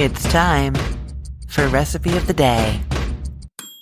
It's time for Recipe of the Day.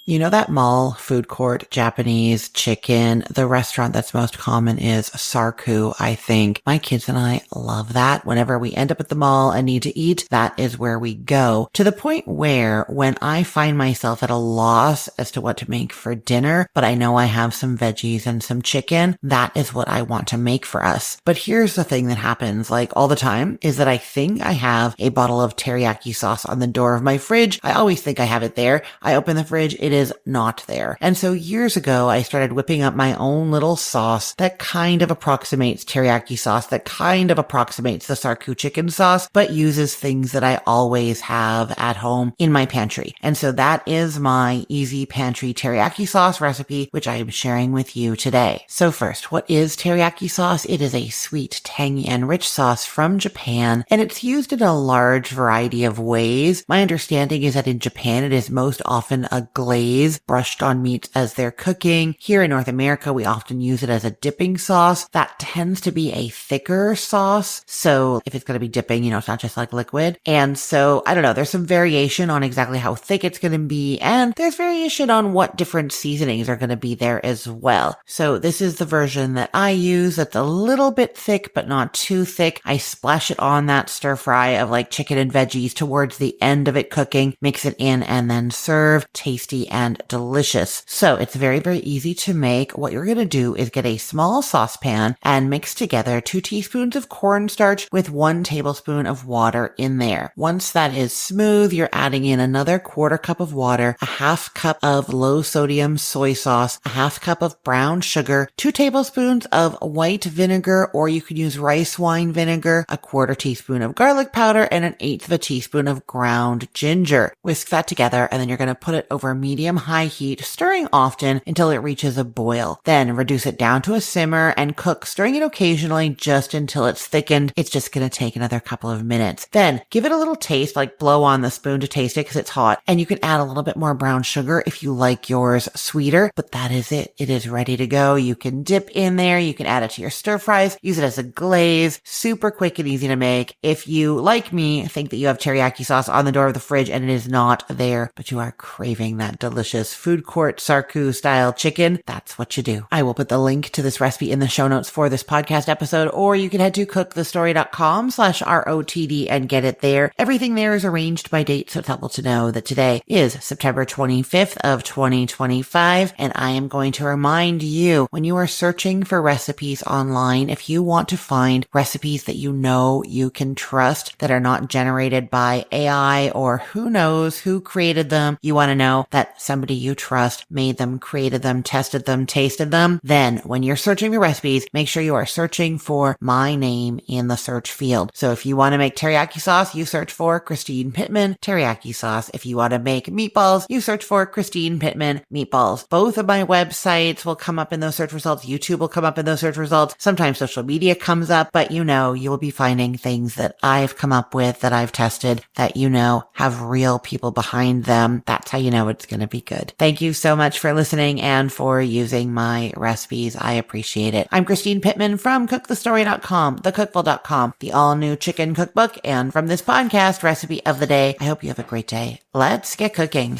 You know that mall, food court, Japanese, chicken, the restaurant that's most common is Sarku, I think. My kids and I love that. Whenever we end up at the mall and need to eat, that is where we go. To the point where when I find myself at a loss as to what to make for dinner, but I know I have some veggies and some chicken, that is what I want to make for us. But here's the thing that happens like all the time is that I think I have a bottle of teriyaki sauce on the door of my fridge. I always think I have it there. I open the fridge, it is not there. And so years ago, I started whipping up my own little sauce that kind of approximates teriyaki sauce, that kind of approximates the Sarku chicken sauce, but uses things that I always have at home in my pantry. And so that is my easy pantry teriyaki sauce recipe, which I am sharing with you today. So first, what is teriyaki sauce? It is a sweet, tangy, and rich sauce from Japan, and it's used in a large variety of ways. My understanding is that in Japan, it is most often a glaze brushed on meats as they're cooking. Here in North America, we often use it as a dipping sauce. That tends to be a thicker sauce. So if it's going to be dipping, it's not just like liquid. And so, I don't know, there's some variation on exactly how thick it's going to be. And there's variation on what different seasonings are going to be there as well. So this is the version that I use that's a little bit thick, but not too thick. I splash it on that stir fry of like chicken and veggies towards the end of it cooking, mix it in and then serve. Tasty and delicious. So it's very, very easy to make. What you're going to do is get a small saucepan and mix together 2 teaspoons of cornstarch with 1 tablespoon of water in there. Once that is smooth, you're adding in another 1/4 cup of water, a 1/2 cup of low sodium soy sauce, a 1/2 cup of brown sugar, 2 tablespoons of white vinegar, or you can use rice wine vinegar, a 1/4 teaspoon of garlic powder, and 1/8 of a teaspoon of ground ginger. Whisk that together, and then you're going to put it over medium-high heat, stirring often until it reaches a boil. Then reduce it down to a simmer and cook, stirring it occasionally just until it's thickened. It's just going to take another couple of minutes. Then give it a little taste, like blow on the spoon to taste it because it's hot. And you can add a little bit more brown sugar if you like yours sweeter, but that is it. It is ready to go. You can dip in there. You can add it to your stir fries, use it as a glaze, super quick and easy to make. If you, like me, think that you have teriyaki sauce on the door of the fridge and it is not there, but you are craving that delicious food court Sarku style chicken, that's what you do. I will put the link to this recipe in the show notes for this podcast episode, or you can head to cookthestory.com/ROTD and get it there. Everything there is arranged by date, so it's helpful to know that today is September 25th of 2025, and I am going to remind you, when you are searching for recipes online, if you want to find recipes that you know you can trust, that are not generated by AI or who knows who created them, you want to know that somebody you trust made them, created them, tested them, tasted them, then when you're searching for recipes, make sure you are searching for my name in the search field. So if you want to make teriyaki sauce, you search for Christine Pittman teriyaki sauce. If you want to make meatballs, you search for Christine Pittman meatballs. Both of my websites will come up in those search results. YouTube will come up in those search results. Sometimes social media comes up, but you will be finding things that I've come up with, that I've tested, that have real people behind them. That's how you know it's going to be good. Thank you so much for listening and for using my recipes. I appreciate it. I'm Christine Pittman from cookthestory.com, thecookful.com, the all-new chicken cookbook, and from this podcast, Recipe of the Day. I hope you have a great day. Let's get cooking.